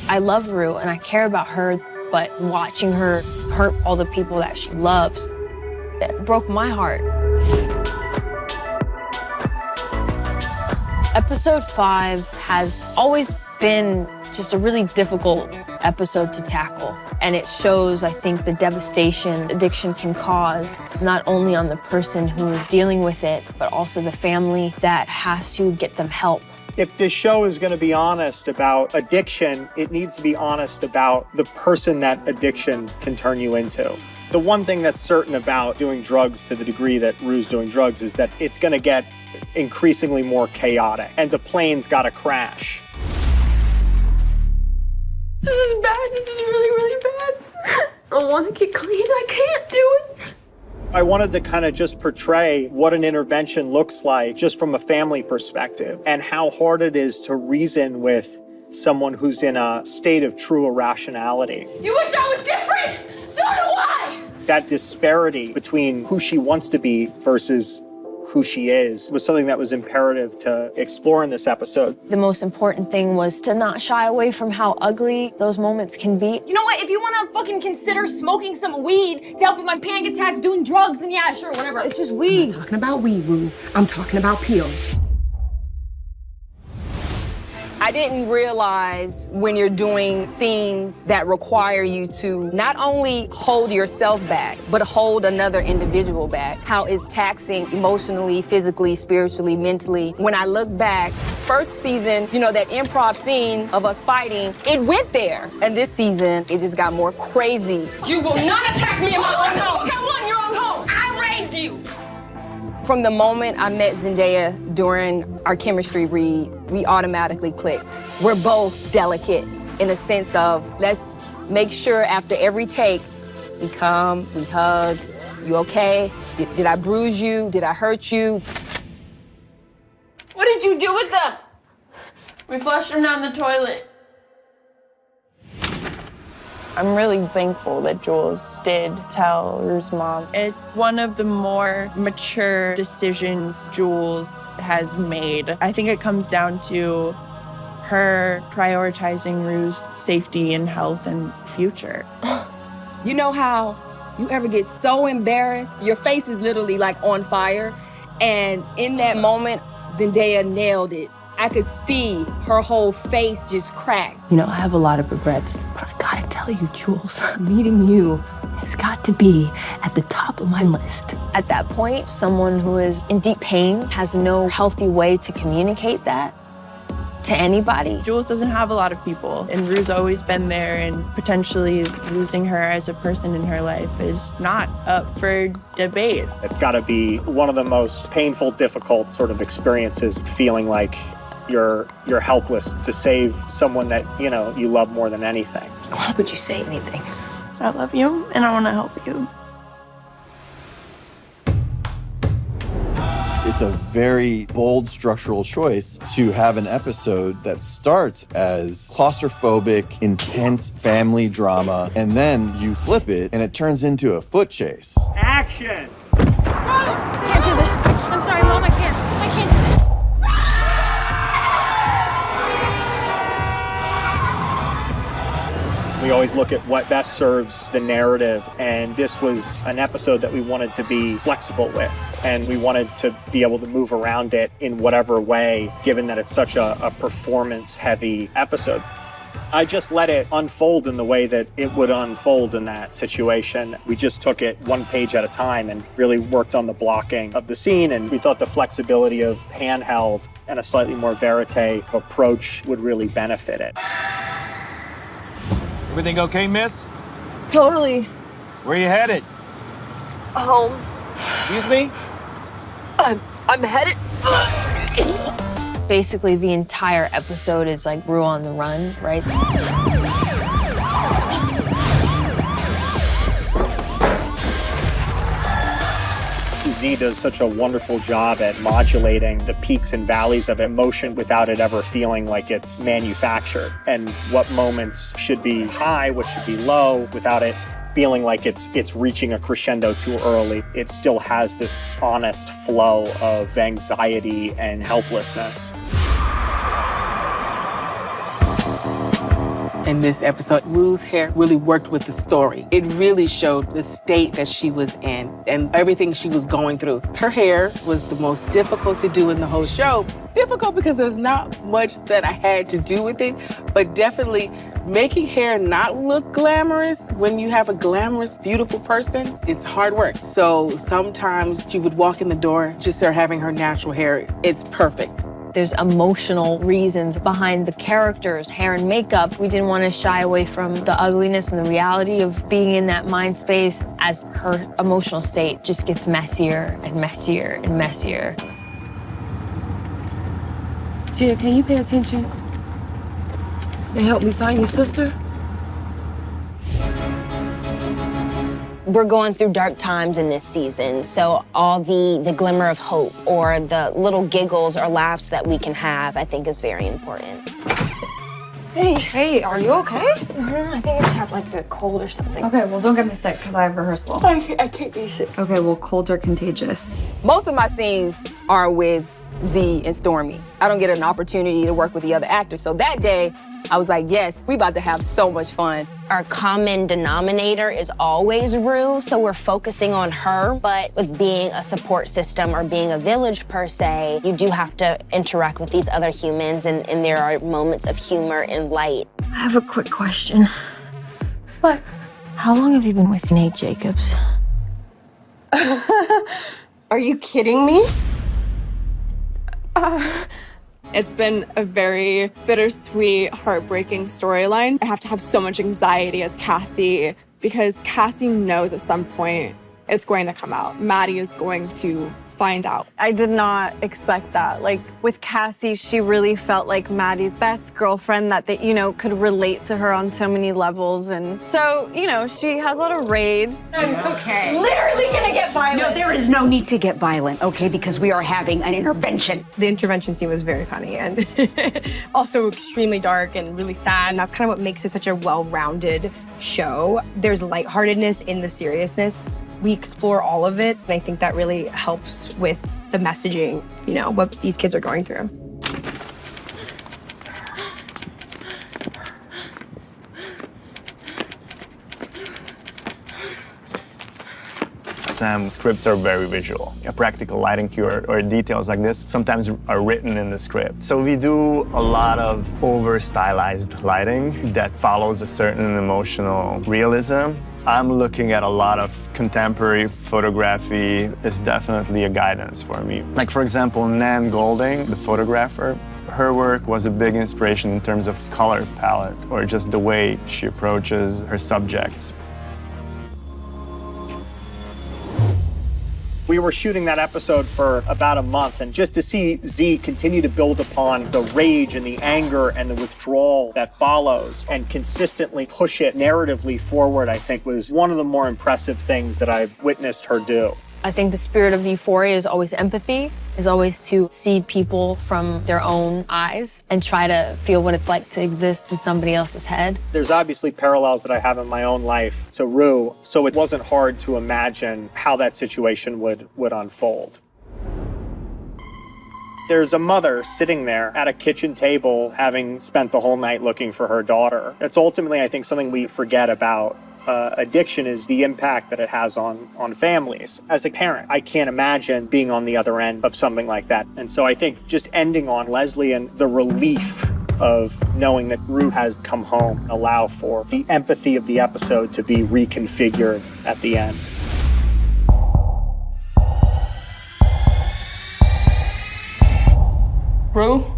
I love Rue and I care about her, but watching her hurt all the people that she loves, it broke my heart. Episode 5 has always been just a really difficult episode to tackle. And it shows, I think, the devastation addiction can cause, not only on the person who is dealing with it, but also the family that has to get them help. If this show is going to be honest about addiction, it needs to be honest about the person that addiction can turn you into. The one thing that's certain about doing drugs to the degree that Rue's doing drugs is that it's going to get increasingly more chaotic, and the plane's got to crash. This is bad. This is really, really bad. I want to get clean. I can't do it. I wanted to kind of just portray what an intervention looks like just from a family perspective and how hard it is to reason with someone who's in a state of true irrationality. You wish I was different? So do I! That disparity between who she wants to be versus who she is was something that was imperative to explore in this episode. The most important thing was to not shy away from how ugly those moments can be. You know what? If you want to fucking consider smoking some weed to help with my panic attacks, doing drugs, then yeah, sure, whatever. It's just weed. I'm talking about weed, Rue. I'm talking about pills. I didn't realize when you're doing scenes that require you to not only hold yourself back, but hold another individual back, how it's taxing emotionally, physically, spiritually, mentally. When I look back, first season, you know, that improv scene of us fighting, it went there. And this season, it just got more crazy. You will not attack me in my own home! Come on, your own home! I raised you! From the moment I met Zendaya during our chemistry read, we automatically clicked. We're both delicate in the sense of, let's make sure after every take, we come, we hug, you okay? Did I bruise you? Did I hurt you? What did you do with them? We flushed them down the toilet. I'm really thankful that Jules did tell Rue's mom. It's one of the more mature decisions Jules has made. I think it comes down to her prioritizing Rue's safety and health and future. You know how you ever get so embarrassed? Your face is literally like on fire. And in that moment, Zendaya nailed it. I could see her whole face just crack. You know, I have a lot of regrets, but I gotta tell you, Jules, meeting you has got to be at the top of my list. At that point, someone who is in deep pain has no healthy way to communicate that to anybody. Jules doesn't have a lot of people, and Rue's always been there, and potentially losing her as a person in her life is not up for debate. It's got to be one of the most painful, difficult sort of experiences, feeling like you're helpless to save someone that, you know, you love more than anything. Why would you say anything? I love you, and I want to help you. It's a very bold structural choice to have an episode that starts as claustrophobic, intense family drama, and then you flip it and it turns into a foot chase. Action! Can't do this. I'm sorry, Mom, I can't do this. We always look at what best serves the narrative, and this was an episode that we wanted to be flexible with, and we wanted to be able to move around it in whatever way, given that it's such a performance-heavy episode. I just let it unfold in the way that it would unfold in that situation. We just took it one page at a time and really worked on the blocking of the scene, and we thought the flexibility of handheld and a slightly more verite approach would really benefit it. Everything okay, miss? Totally. Where you headed? Home. Excuse me? I'm headed. Basically, the entire episode is like Rue on the run, right? Z does such a wonderful job at modulating the peaks and valleys of emotion without it ever feeling like it's manufactured, and what moments should be high, what should be low, without it feeling like it's reaching a crescendo too early. It still has this honest flow of anxiety and helplessness. In this episode, Rue's hair really worked with the story. It really showed the state that she was in and everything she was going through. Her hair was the most difficult to do in the whole show. Difficult because there's not much that I had to do with it, but definitely making hair not look glamorous when you have a glamorous, beautiful person, it's hard work. So sometimes she would walk in the door, just her having her natural hair, it's perfect. There's emotional reasons behind the characters' hair and makeup. We didn't want to shy away from the ugliness and the reality of being in that mind space as her emotional state just gets messier and messier and messier. Gia, can you pay attention and help me find your sister? We're going through dark times in this season, so all the glimmer of hope or the little giggles or laughs that we can have, I think is very important. Hey, are you okay? I think I just have like a cold or something. Okay, well, don't get me sick because I have rehearsal. I can't be sick. Okay, well, colds are contagious. Most of my scenes are with Z and Stormy. I don't get an opportunity to work with the other actors, so that day, I was like, yes, we about to have so much fun. Our common denominator is always Rue, so we're focusing on her, but with being a support system or being a village per se, you do have to interact with these other humans, and there are moments of humor and light. I have a quick question. What? How long have you been with Nate Jacobs? Are you kidding me? It's been a very bittersweet, heartbreaking storyline. I have to have so much anxiety as Cassie because Cassie knows at some point it's going to come out. Maddie is going to find out. I did not expect that. Like with Cassie, she really felt like Maddie's best girlfriend that they, could relate to her on so many levels. And so, she has a lot of rage. Okay. Literally gonna get violent. No, there is no need to get violent, okay? Because we are having an intervention. The intervention scene was very funny and also extremely dark and really sad. And that's kind of what makes it such a well-rounded show. There's lightheartedness in the seriousness. We explore all of it, and I think that really helps with the messaging, what these kids are going through. Some scripts are very visual. A practical lighting cue or details like this sometimes are written in the script. So we do a lot of over-stylized lighting that follows a certain emotional realism. I'm looking at a lot of contemporary photography is definitely a guidance for me. Like, for example, Nan Golding, the photographer, her work was a big inspiration in terms of color palette or just the way she approaches her subjects. We were shooting that episode for about a month, and just to see Z continue to build upon the rage and the anger and the withdrawal that follows and consistently push it narratively forward, I think was one of the more impressive things that I've witnessed her do. I think the spirit of the Euphoria is always empathy, is always to see people from their own eyes and try to feel what it's like to exist in somebody else's head. There's obviously parallels that I have in my own life to Rue, so it wasn't hard to imagine how that situation would unfold. There's a mother sitting there at a kitchen table having spent the whole night looking for her daughter. It's ultimately, I think, something we forget about addiction is the impact that it has on families. As a parent, I can't imagine being on the other end of something like that. And so I think just ending on Leslie and the relief of knowing that Rue has come home and allow for the empathy of the episode to be reconfigured at the end. Rue?